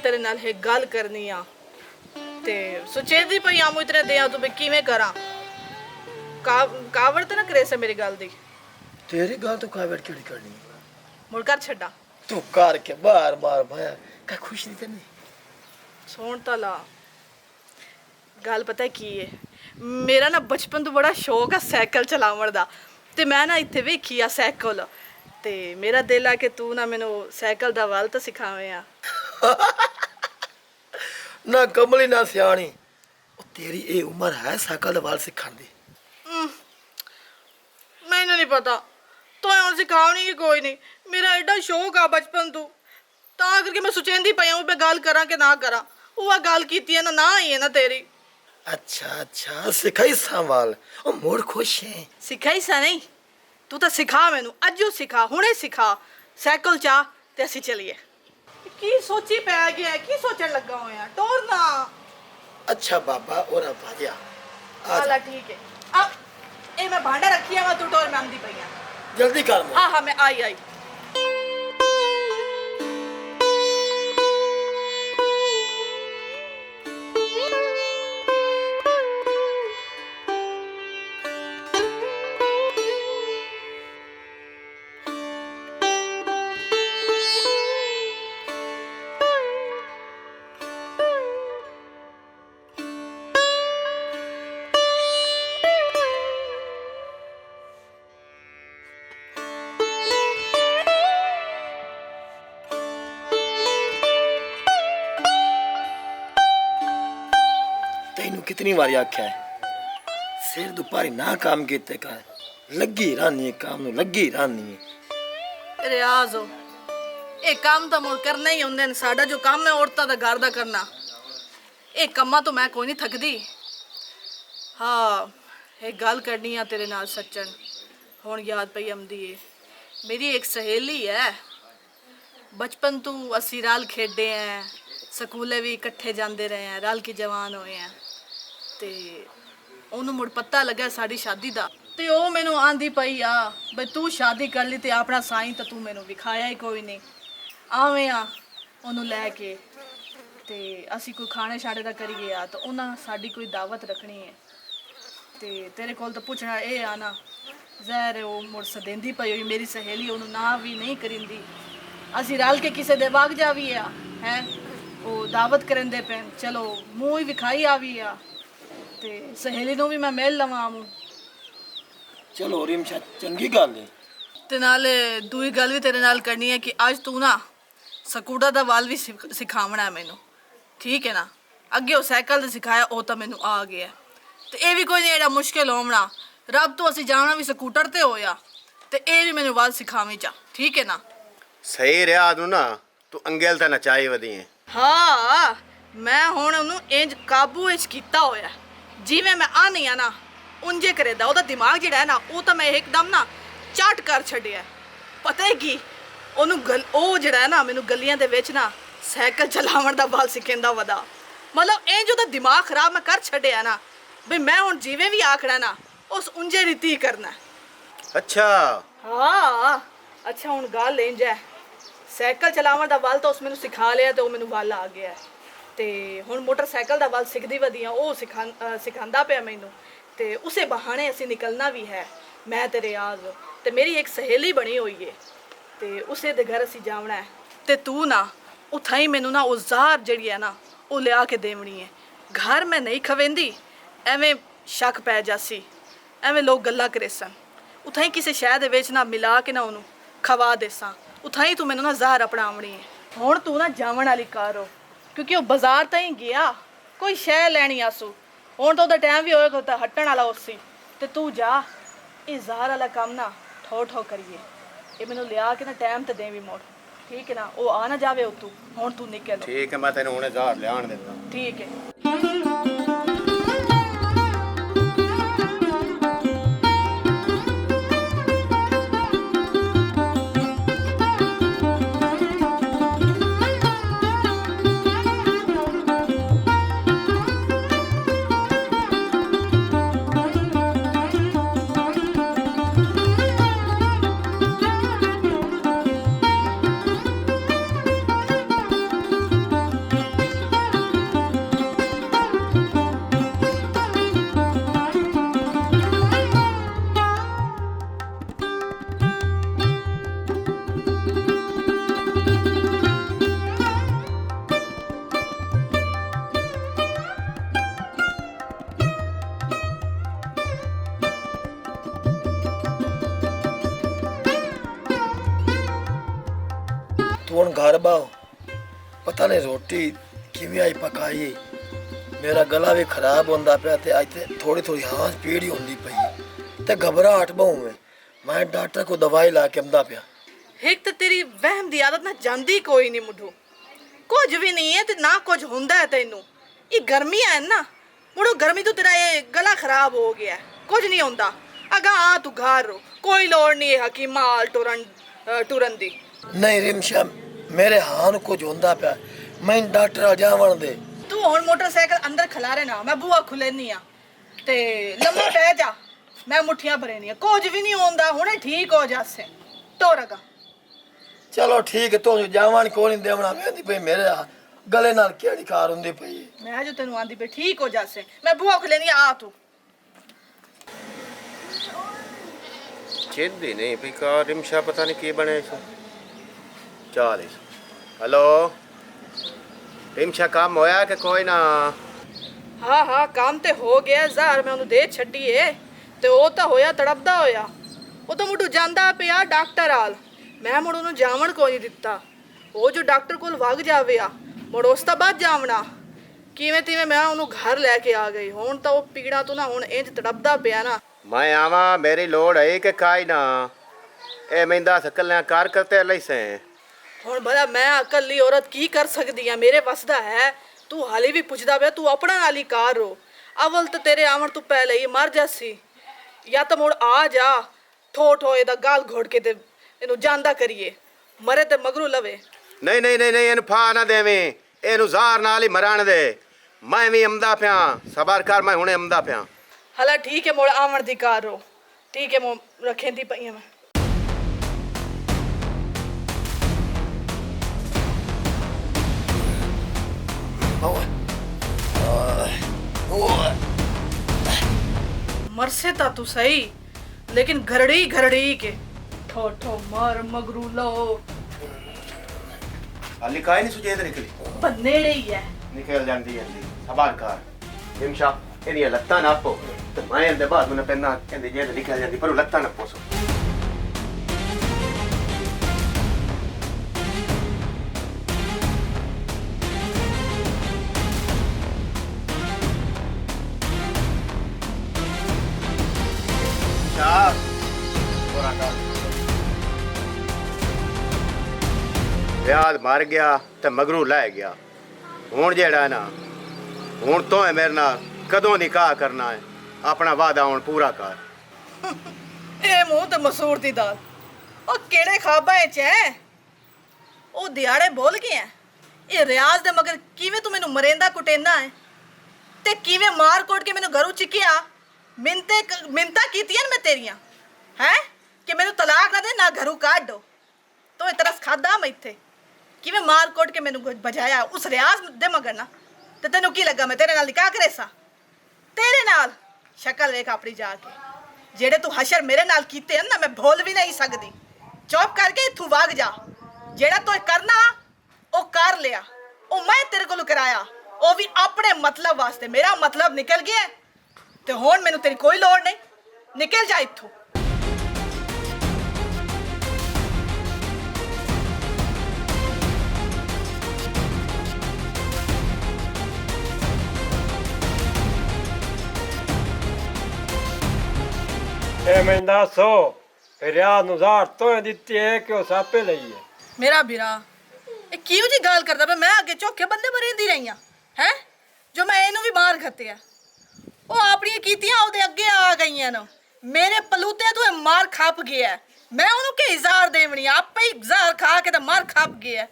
तेरे नाल एक गल करनी आ ते सोचेदी पई आमू इतने दियां तू मैं किवें करा कावड़ ते ना करे से मेरी गल दी तेरी गल तो कावड़ केड़ी करनी मुड़ कर छड्डा तू कर के बार बार भाया का खुश नहीं करनी सुन ता ला गल पता की है मेरा ना बचपन तो बड़ा शौक है साइकिल चलावन दा ते मैं ना इत्थे वेखी आ साइकिल ते मेरा दिल आ कि तू ना मैनू साइकिल दा वल तो सिखावे आ ना कमली ना सियाणी तेरी ये उम्र है साइकिल दा वाल सिखाण दी मैनू नहीं पता तो हुण सिखावनी की कोई नहीं मेरा एडा शौक आ बचपन तो तां करके मैं सोचेंदी पई हूं मैं गल करा कि ना करा वो गल कीती है ना ही है ना तेरी अच्छा अच्छा सिखाई संभाल ओ मोर खुश है सिखाई सा नहीं तू तो सिखा मैनू अजू सिखा हुणे सिखा साइकिल चा ते असी चलिए की सोची पै गया की सोचन लगा होया टोरना अच्छा बाबा और भाजा आला ठीक है अब ए मैं भांडा रखी है मैं तू टोर में आंदी पई हां जल्दी कर हां हां मैं आई तेनू कितनी बार आख्या है सिर दुपारी ना काम कीते कर लगी रहनी है काम नू लगी रहनी है रियाज हो ये काम तो मुड़ करना ही होंदे ने साडा जो काम है औरतां दा घर दा करना ये कम्मा तो मैं कोई नहीं थकदी हाँ एक गल करनी आ तेरे नाल सच्चन हुण याद पई आंदी है मेरी एक सहेली है बचपन तो असी रल खेडे हैं स्कूले भी इकट्ठे जाते रहे हैं रल के जवान होए हैं ते ओनू मुड़ पता लगा साड़ी शादी दा ते ओ मैनू आंदी पई आ बई तू शादी कर ली ते अपना साईं तो तू मैनू विखाया ही कोई नहीं आवें आ ओनू लैके ते असी कोई खाने शाने दा करिए आ तो उन्हां साड़ी कोई दावत रखनी है ते तेरे कोल तो पुछना ये आना जहर वो मुड़ सदेंदी पई हुई मेरी सहेली ओनू ना भी नहीं करिंदी असी रल के किसे दे बाग जावी आ हैं वो दावत करन दे पैन चलो मूँह ही विखाई आवी आ ते सहेली नू भी मैं मिल लवां आमू चलो रिमशा चंगी गल है ते नाले दूई गल भी तेरे नाल करनी है कि अज तू ना स्कूटर दा वाल भी सिखावना है मैनू ठीक है ना अगे वो साइकिल ते सिखाया वो तो मैनू आ गया ते ये भी कोई नहीं एड़ा मुश्किल होना रब तो असी जाना भी स्कूटर ते होया ते ये भी मैनू वाल सिखावी चा ठीक है ना सही रहा तू ना तू अंगेल ते नचाई वधी है हाँ मैं हुण ओनू इंज काबू विच कीता होया जिवें मैं आनी आ ना उंजे करेदा ओदा दिमाग जिहड़ा है ना वो तो मैं एकदम ना चट कर छड्डिया पता है की ओनू गल ओ जिहड़ा है ना मैनू गलियां दे विच ना साइकिल चलावण दा बल सिखांदा वदा मतलब इंज ओदा दिमाग खराब मैं कर छड्डिया ना बई मैं हुण जिवें भी आखड़ा ना उस उंजे रीति करना अच्छा हाँ अच्छा हुण गल इंज है साइकिल चलावण दा बल तो उस मैनू सिखा लिया तो मैनू बल आ गया ते हुण मोटरसाइकिल दा बल सिखदी वधिया वो सिखांदा पिया मैनू ते उसे बहाने असी निकलना भी है मैं ते रियाज ते मेरी एक सहेली बनी हुई है ते उसे दे घर असी जावना है ते तू ना उत्थां ही मैनू ना वो ज़ार जिहड़ी है ना वो लिया के देवनी है घर मैं नहीं खवेंदी एवें शक पै जासी एवें लोग गल्लां करेसन उत्थां ही किसी शहर दे विच ना मिला के ना उन्होंने खवा देसां उत्थां ही तू मैनू ना ज़ार अपनावनी है हुण तू ना जावण वाली कार हो क्योंकि वो बाजार ताईं गया कोई शह लैनी आसू हुण तो टाइम भी होएगा तो हटण वाला उसी ते तू जा ये ज़ार वाला काम ना ठो ठो करिए ये मैनू लिया के ना टाइम ते देवी मोड़ ठीक है ना वो आ ना जावे तू हुण तू निकल ठीक है मैं तेन हुणे जार लियाण देता ठीक है ਤੂੰ ਹੁਣ ਘਰ ਬਾਓ ਪਤਾ ਨਹੀਂ ਰੋਟੀ ਕਿਵੇਂ ਆਈ ਪਕਾਈ ਮੇਰਾ ਗਲਾ ਵੀ ਖਰਾਬ ਹੁੰਦਾ ਪਿਆ ਤੇ ਅੱਜ ਤੇ ਥੋੜੀ ਥੋੜੀ ਹਾਂ ਪੀੜ ਹੀ ਹੁੰਦੀ ਪਈ ਤੇ ਘਬਰਾਹਟ ਬਹੁਤ ਮੈਂ ਡਾਕਟਰ ਕੋ ਦਵਾਈ ਲਾ ਕੇ ਆਂਦਾ ਪਿਆ ਇੱਕ ਤਾਂ ਤੇਰੀ ਵਹਿਮ ਦੀ ਆਦਤ ਨਾ ਜਾਂਦੀ ਕੋਈ ਨਹੀਂ ਮੁੱਢੋਂ ਕੁਝ ਵੀ ਨਹੀਂ ਹੈ ਤੇ ਨਾ ਕੁਝ ਹੁੰਦਾ ਹੈ ਤੈਨੂੰ ਇਹ ਗਰਮੀਆਂ ਹੈ ਨਾ ਮੁੜੋ ਗਰਮੀ ਤੋਂ ਤੇਰਾ ਇਹ ਗਲਾ ਖਰਾਬ ਹੋ ਗਿਆ ਹੈ। ਕੁਝ ਨਹੀਂ ਹੁੰਦਾ ਅਗਾ ਆ ਤੂੰ ਘਰ ਰੋ ਕੋਈ ਲੋੜ ਨਹੀਂ ਹੈ ਹਕੀਮਾਂ ਹਾਲ ਟੁਰਨ ਦੀ ਨਹੀਂ ਰਿਮਸ਼ਾ ਮੇਰੇ ਹਾਂ ਨੂੰ ਕੁਝ ਹੁੰਦਾ ਪਿਆ ਮੈਂ ਡਾਕਟਰ ਆ ਜਾਵਣ ਦੇ ਤੂੰ ਹੁਣ ਮੋਟਰਸਾਈਕਲ ਅੰਦਰ ਖਲਾਰੇ ਨਾ ਮੈਂ ਬੂਆ ਖੁੱਲਣੀ ਆ ਤੇ ਲੰਮਾ ਪੈ ਜਾ ਮੈਂ ਮੁੱਠੀਆਂ ਭਰੇਨੀਆਂ ਕੁਝ ਵੀ ਨਹੀਂ ਹੁੰਦਾ ਹੁਣੇ ਠੀਕ ਹੋ ਜਾਸੇ ਤੋਰਗਾ ਚਲੋ ਠੀਕ ਹੈ ਤੂੰ ਜਾਵਣ ਕੋ ਨਹੀਂ ਦੇਵਣਾ ਕਹਿੰਦੀ ਪਈ ਮੇਰੇ ਗਲੇ ਨਾਲ ਕਿਹੜੀ ਕਾਰ ਹੁੰਦੀ ਪਈ ਮੈਂ ਜੋ ਤੈਨੂੰ ਆਂਦੀ ਪਈ ਠੀਕ ਹੋ ਜਾਸੇ ਮੈਂ ਬੂਆ ਖੁੱਲਣੀ ਆ ਤੂੰ ਚੇਦੀ ਨਹੀਂ ਵੀ ਕਾ ਰਿਮਸ਼ਾ ਪਤਾ ਨਹੀਂ ਕੀ ਬਣਿਆ ਇਸ ਚਾਲ ਇਸ ਹੈਲੋ ਰਿਮਸ਼ਾ ਕੰਮ ਹੋਇਆ ਕਿ ਕੋਈ ਨਾ ਹਾਂ ਹਾਂ ਕੰਮ ਤੇ ਹੋ ਗਿਆ ਜ਼ਾਰ ਮੈਂ ਉਹਨੂੰ ਦੇ ਛੱਡੀਏ ਤੇ ਉਹ ਤਾਂ ਹੋਇਆ ਤੜਪਦਾ ਹੋਇਆ ਉਹ ਤਾਂ ਮੁੱਢੋਂ ਜਾਂਦਾ ਪਿਆ ਡਾਕਟਰ ਹਾਲ ਮੈਂ ਮੁੜ ਉਹਨੂੰ ਜਾਵਣ ਕੋਈ ਨਹੀਂ ਦਿੱਤਾ ਉਹ ਜੋ ਡਾਕਟਰ ਕੋਲ ਵਗ ਜਾਵੇ ਆ ਮੁੜ ਉਸ ਤੋਂ ਬਾਅਦ ਜਾਵਣਾ ਕਿਵੇਂ ਤਿਵੇਂ ਮੈਂ ਉਹਨੂੰ ਘਰ ਲੈ ਕੇ ਆ ਗਈ ਹੁਣ ਤਾਂ ਉਹ ਪੀੜਾ ਤੋਂ ਨਾ ਹੁਣ ਇੰਜ ਤੜਪਦਾ ਪਿਆ ਨਾ ਮੈਂ ਆਵਾਂ ਮੇਰੀ ਲੋੜ ਹੈ ਕਿ ਕਾਈ ਨਾ ਇਹ ਮੈਂਦਾ ਸਕਲਿਆਂ ਕਾਰ ਕਰਤੇ ਲਈ ਸੇ ਹੁਣ ਭਲਾ ਮੈਂ ਇਕੱਲੀ ਔਰਤ ਕੀ ਕਰ ਸਕਦੀ ਆ ਮੇਰੇ ਵੱਸ ਦਾ ਹੈ ਤੂੰ ਹਾਲੇ ਵੀ ਪੁੱਛਦਾ ਪਿਆ ਤੂੰ ਆਪਣਾ ਨਾਲ ਹੀ ਕਾਰ ਰੋ ਅਵਲ ਤਾਂ ਤੇਰੇ ਆਵਣ ਤੋਂ ਪਹਿਲੇ ਹੀ ਮਰ ਜਾਸੀ ਜਾਂ ਤਾਂ ਮੁੜ ਆ ਜਾ ਠੋ ਇਹਦਾ ਗਾਲ ਘੋੜ ਕੇ ਤੇ ਇਹਨੂੰ ਜਾਂਦਾ ਕਰੀਏ ਮਰੇ ਤੇ ਮਗਰੂ ਲਵੇ ਨਹੀਂ ਨਹੀਂ ਨਹੀਂ ਨਹੀਂ ਇਹਨੂੰ ਫਾ ਨਾ ਦੇਵੇਂ ਇਹਨੂੰ ਜ਼ਾਰ ਨਾਲ ਹੀ ਮਰਾਣ ਦੇ ਮੈਂ ਵੀ ਅਮਦਾ ਪਿਆ ਸਬਰ ਕਰ ਮੈਂ ਹੁਣੇ ਅਮਦਾ ਪਿਆ ਹਲਾ ਠੀਕ ਹੈ ਮੁੜ ਆਵਣ ਦੀ ਕਾਰ ਰੋ ਠੀਕ ਹੈ ਮੋ ਰੱਖੇਂਦੀ ਪਈ ਮੈਂ मरसे ता तू सही लेकिन घरड़ी के ठो मर मगरू लो ਹਾਲੀ ਕਾਈ ਨਹੀਂ ਸੁਜੇਦ ਨਿਕਲੀ बनेड़े ही है ਨਿਕਲ ਜਾਂਦੀ ਜਾਂਦੀ ਸਬਰ ਕਰ ਰਿਮਸ਼ਾ ਇਹਦੀਆਂ ਲੱਤਾਂ ਨਾ ਪੋ ਤੇ ਮੈਂ ਇਹਦੇ ਬਾਅਦ ਮੈਨੂੰ ਪੈਣਾ ਕਹਿੰਦੇ ਜੇ ਨਿਕਲ ਜਾਂਦੀ ਪਰ ਉਹ ਲੱਤਾਂ ਨਾ ਪੋਸੋ ਵਿਆਹ ਮਰ ਗਿਆ ਤੇ ਮਗਰੂ ਲੈ ਗਿਆ ਹੁਣ ਜਿਹੜਾ ਨਾ ਹੁਣ ਤੋਂ ਹੈ ਮੇਰੇ ਨਾਲ ਕਦੋਂ ਨਿਕਾਹ ਕਰਨਾ ਹੈ ਆਪਣਾ ਵਾਅਦਾ ਹੁਣ ਪੂਰਾ ਕਰ ਇਹ ਮੂੰਹ ਤੇ ਮਸੂਰ ਦੀ ਦਾਲ ਉਹ ਕਿਹੜੇ ਖਾਬਾਂ ਚ ਹੈ ਉਹ ਦਿਹਾੜੇ ਬੋਲ ਗਏ ਹੈ ਇਹ ਰਿਆਜ਼ ਦੇ ਮਗਰ ਕਿਵੇਂ ਤੂੰ ਮੈਨੂੰ ਮਰੇਂਦਾ ਕੁਟੇਂਦਾ ਹੈ ਤੇ ਕਿਵੇਂ ਮਾਰ ਕੋਟ ਕੇ ਮੈਨੂੰ ਘਰੋਂ ਚਿੱਕਿਆ ਮਿੰਤਾ ਕੀਤੀਆਂ ਨੇ ਮੈਂ ਤੇਰੀਆਂ ਹੈ ਕਿ ਮੈਨੂੰ ਤਲਾਕ ਨਾ ਦੇ ਨਾ ਘਰੋਂ ਕੱਢ ਦੋ ਤੂੰ ਇਤਨਾ ਖਾਦਾ ਮੈਂ ਇੱਥੇ ਕਿਵੇਂ ਮਾਰ ਕੋਟ ਕੇ ਮੈਨੂੰ ਬਜਾਇਆ ਉਸ ਰਿਆਜ਼ ਦੇ ਮਗਰ ਨਾ ਤੇ ਤੈਨੂੰ ਕੀ ਲੱਗਾ ਮੈਂ ਤੇਰੇ ਨਾਲ ਨਿਕਾਹ ਕਰੇ ਸਾਂ ਤੇਰੇ ਨਾਲ ਸ਼ਕਲ ਵੇਖ ਆਪਣੀ ਜਾ ਕੇ ਜਿਹੜੇ ਤੂੰ ਹਸ਼ਰ ਮੇਰੇ ਨਾਲ ਕੀਤੇ ਹਨ ਨਾ ਮੈਂ ਭੁੱਲ ਵੀ ਨਹੀਂ ਸਕਦੀ ਚੁੱਪ ਕਰਕੇ ਇੱਥੋਂ ਵਗ ਜਾ ਜਿਹੜਾ ਤੂੰ ਕਰਨਾ ਉਹ ਕਰ ਲਿਆ ਉਹ ਮੈਂ ਤੇਰੇ ਕੋਲ ਕਰਾਇਆ ਉਹ ਵੀ ਆਪਣੇ ਮਤਲਬ ਵਾਸਤੇ ਮੇਰਾ ਮਤਲਬ ਨਿਕਲ ਗਿਆ ਤੇ ਹੁਣ ਮੈਨੂੰ ਤੇਰੀ ਕੋਈ ਲੋੜ ਨਹੀਂ ਨਿਕਲ ਜਾ ਇੱਥੋਂ ਇਹ ਮੈਂ ਦੱਸੋ ਰਿਆਜ਼ ਨੂੰ ਜ਼ਾਰ ਤੋਂ ਦਿੱਤੀ ਹੈ ਕਿ ਉਹ ਸਾਪੇ ਲਈ ਹੈ ਮੇਰਾ ਵੀਰਾ ਇਹ ਕਿਉਂ ਜੀ ਗੱਲ ਕਰਦਾ ਪਿਆ ਮੈਂ ਅੱਗੇ ਝੋਕੇ ਬੰਦੇ ਮਰੇਂਦੀ ਰਹੀ ਹੈ ਜੋ ਮੈਂ ਇਹਨੂੰ ਵੀ ਮਾਰ ਖੱਤਿਆ ਉਹ ਆਪਣੀਆਂ ਕੀਤੀਆਂ ਉਹਦੇ ਅੱਗੇ ਆ ਗਈਆਂ ਨੇ ਮੇਰੇ ਪਲੂਤੇ ਤੋਂ ਇਹ ਮਾਰ ਖੱਪ ਗਿਆ ਮੈਂ ਉਹਨੂੰ ਕਿ ਜ਼ਾਰ ਦੇਵਣੀ ਆਪੇ ਹੀ ਜ਼ਾਰ ਖਾ ਕੇ ਤੇ ਮਾਰ ਖੱਪ ਗਿਆ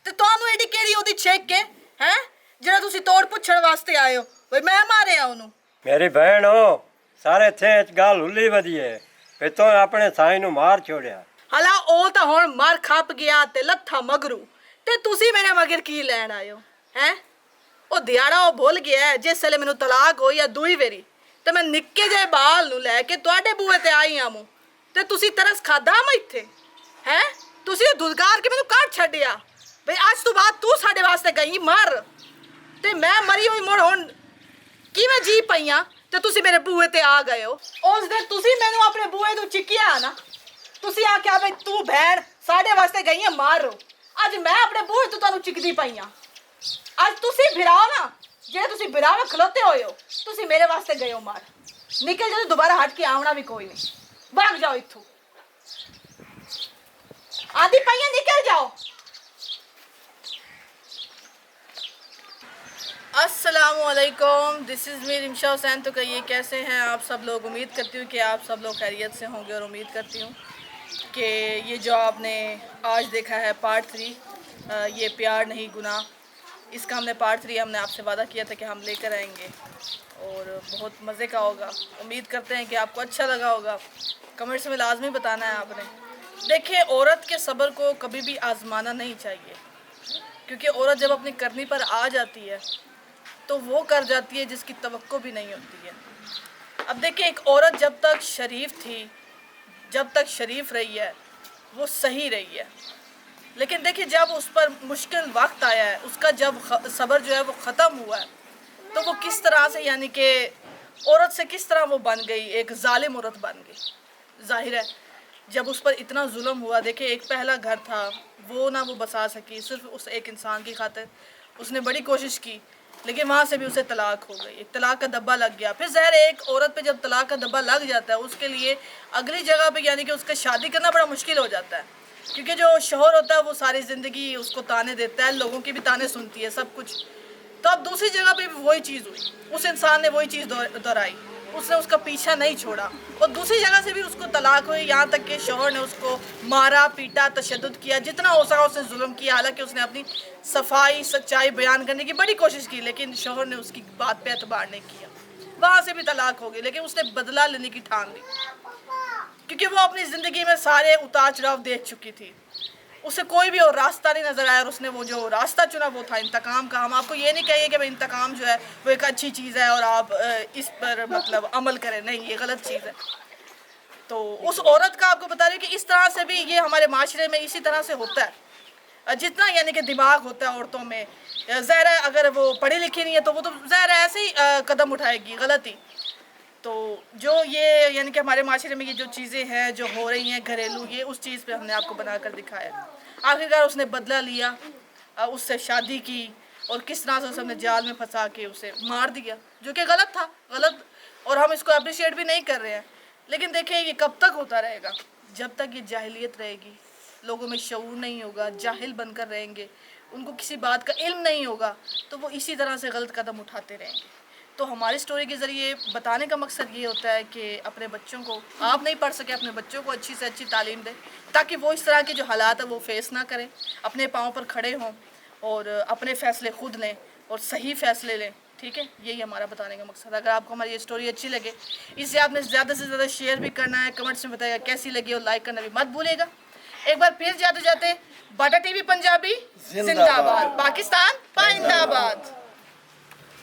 ਤੇ ਤੁਹਾਨੂੰ ਐਡੀ ਕਿਹੜੀ ਉਹਦੀ ਛੇਕ ਕੇ ਹੈ ਜਿਹੜਾ ਤੁਸੀਂ ਤੋੜ ਪੁੱਛਣ ਵਾਸਤੇ ਆਏ ਹੋ ਬਈ ਮੈਂ ਮਾਰਿਆ ਉਹਨੂੰ ਮੇਰੀ ਭੈਣ ਹੋ ਸਾਰੇ ਥੇ ਗੱਲ ਹੁੱਲੀ ਵਧੀਏ ਵੀ ਤੂੰ ਆਪਣੇ ਸਾਈ ਨੂੰ ਮਾਰ ਛੋੜਿਆ ਹਲਾ ਉਹ ਤਾਂ ਹੁਣ ਮਾਰ ਖੱਪ ਗਿਆ ਤੇ ਲੱਥਾ ਮਗਰੂ ਤੇ ਤੁਸੀਂ ਮੇਰੇ ਮਗਰ ਕੀ ਲੈਣ ਆਇਓ ਹੈ ਉਹ ਦਿਹਾੜਾ ਉਹ ਭੁੱਲ ਗਿਆ ਜਿਸ ਵੇਲੇ ਮੈਨੂੰ ਤਲਾਕ ਹੋਈ ਆ ਦੂਈ ਵੇਰੀ ਤੇ ਮੈਂ ਨਿੱਕੇ ਜਿਹੇ ਬਾਲ ਨੂੰ ਲੈ ਕੇ ਤੁਹਾਡੇ ਬੂਹੇ ਤੇ ਆਈ ਆਮੂ ਤੇ ਤੁਸੀਂ ਤਰਸ ਖਾਦਾ ਮੈਂ ਇੱਥੇ ਹੈ ਤੁਸੀਂ ਦੁਲਕਾਰ ਕੇ ਮੈਨੂੰ ਕੱਢ ਛੱਡਿਆ ਬਈ ਅੱਜ ਤੋਂ ਬਾਅਦ ਤੂੰ ਸਾਡੇ ਵਾਸਤੇ ਗਈ ਮਰ ਤੇ ਮੈਂ ਮਰੀ ਹੋਈ ਮੁੜ ਹੁਣ ਕਿਵੇਂ ਜੀ ਪਈਆਂ ਤੇ ਤੁਸੀਂ ਮੇਰੇ ਬੂਹੇ ਤੇ ਆ ਗਏ ਹੋ ਉਸ ਦਿਨ ਤੁਸੀਂ ਮੈਨੂੰ ਆਪਣੇ ਬੂਹੇ ਤੋਂ ਚਿੱਕਿਆ ਨਾ ਤੁਸੀਂ ਆਖਿਆ ਬਈ ਤੂੰ ਭੈਣ ਸਾਡੇ ਵਾਸਤੇ ਗਈ ਹੈ ਮਾਰੋ ਅੱਜ ਮੈਂ ਆਪਣੇ ਬੂਹੇ ਤੋਂ ਤੁਹਾਨੂੰ ਚਿਕਦੀ ਪਈ ਆ। ਅੱਜ ਤੁਸੀਂ ਬਿਰਾਓ ਨਾ, ਜਿਹੜੇ ਤੁਸੀਂ ਬਿਰਾਓ ਖਲੋਤੇ ਹੋਏ ਹੋ, ਤੁਸੀਂ ਮੇਰੇ ਵਾਸਤੇ ਗਏ ਹੋ ਮਾਰ। ਨਿਕਲ ਜਾਓ, ਦੁਬਾਰਾ ਹਟ ਕੇ ਆਉਣਾ ਵੀ ਕੋਈ ਨਹੀਂ। ਭਾਗ ਜਾਓ ਇੱਥੋਂ, आधी पहिया निकल जाओ। अस्सलामुअलैकुम, this is me Rimsha Hussain. तो कहिए कैसे हैं आप सब लोग। उम्मीद करती हूँ कि आप सब लोग खैरियत से होंगे और उम्मीद करती हूँ कि ये जो आपने आज देखा है पार्ट 3, ये प्यार नहीं गुनाह, इसका हमने पार्ट 3 हमने आपसे वादा किया था कि हम लेकर आएंगे और बहुत मज़े का होगा। उम्मीद करते हैं कि आपको अच्छा लगा होगा। कमेंट्स में लाजमी बताना है आपने। देखिए, औरत के सब्र को कभी भी आजमाना नहीं चाहिए, क्योंकि औरत जब अपनी करनी पर आ जाती है तो वो कर जाती है जिसकी तवक्को भी नहीं होती है। अब देखिए, एक औरत जब तक शरीफ थी, जब तक शरीफ रही है, वो सही रही है। लेकिन देखिए, जब उस पर मुश्किल वक्त आया है, उसका जब सब्र जो है वो ख़त्म हुआ है, तो वो किस तरह से, यानी कि औरत से किस तरह वो बन गई, एक जालिम औरत बन गई। जाहिर है जब उस पर इतना जुल्म हुआ, देखिए एक पहला घर था, वो ना वो बसा सकी, सिर्फ उस एक इंसान की खातिर उसने बड़ी कोशिश की, लेकिन वहाँ से भी उसे तलाक हो गई, एक तलाक का दब्बा लग गया। फिर ज़ाहिर है एक औरत पे जब तलाक का दब्बा लग जाता है, उसके लिए अगली जगह पे यानी कि उसका शादी करना बड़ा मुश्किल हो जाता है, क्योंकि जो शौहर होता है वो सारी ज़िंदगी उसको ताने देता है, लोगों की भी ताने सुनती है, सब कुछ। तो अब दूसरी जगह पे भी वही चीज़ हुई, उस इंसान ने वही चीज़ दोहराई, उसने उसका पीछा नहीं छोड़ा और दूसरी जगह से भी उसको तलाक हुई। यहाँ तक कि शौहर ने उसको मारा, पीटा, तशद्दुद किया, जितना हो सका उसने जुल्म किया। हालांकि उसने अपनी सफाई सच्चाई बयान करने की बड़ी कोशिश की, लेकिन शौहर ने उसकी बात पे एतबार नहीं किया। वहाँ से भी तलाक हो गई, लेकिन उसने बदला लेने की ठान ली, क्योंकि वो अपनी ज़िंदगी में सारे उतार चढ़ाव देख चुकी थी। उसे कोई भी और रास्ता नहीं नज़र आया और उसने वो जो रास्ता चुना वो था इंतकाम का। हम आपको ये नहीं कहिए कि भाई इंतकाम जो है वो एक अच्छी चीज़ है और आप इस पर मतलब अमल करें, नहीं, ये गलत चीज़ है। तो उस औरत का आपको बता रही कि इस तरह से भी ये हमारे माशरे में इसी तरह से होता है। जितना यानी कि दिमाग होता है औरतों में, ज़ाहिर है अगर वो पढ़ी लिखी नहीं है तो वो तो ज़ाहिर है ऐसे ही कदम उठाएगी, गलत ही। तो जो ये यानी कि हमारे माशरे में ये जो चीज़ें हैं जो हो रही हैं घरेलू, ये उस चीज़ पे हमने आपको बनाकर दिखाया। आखिरकार उसने बदला लिया, उससे शादी की और किस तरह से उसने जाल में फंसा के उसे मार दिया, जो कि गलत था, गलत। और हम इसको अप्रिशिएट भी नहीं कर रहे हैं। लेकिन देखिए, ये कब तक होता रहेगा? जब तक ये जाहिलियत रहेगी, लोगों में शऊर नहीं होगा, जाहिल बनकर रहेंगे, उनको किसी बात का इल्म नहीं होगा, तो वो इसी तरह से गलत कदम उठाते रहेंगे। तो हमारी स्टोरी के ज़रिए बताने का मकसद ये होता है कि अपने बच्चों को, आप नहीं पढ़ सके, अपने बच्चों को अच्छी से अच्छी तालीम दें, ताकि वो इस तरह के जो हालात है वो फेस ना करें, अपने पाँव पर खड़े हों और अपने फ़ैसले खुद लें और सही फ़ैसले लें। ठीक है, यही हमारा बताने का मकसद। अगर आपको हमारी ये स्टोरी अच्छी लगे, इसे आपने ज़्यादा से ज़्यादा शेयर भी करना है, कमेंट्स में बताइएगा कैसी लगी और लाइक करना भी मत भूलिएगा। एक बार फिर जाते जाते बाटा टीवी पंजाबी जिंदाबाद, पाकिस्तान पाइंदाबाद।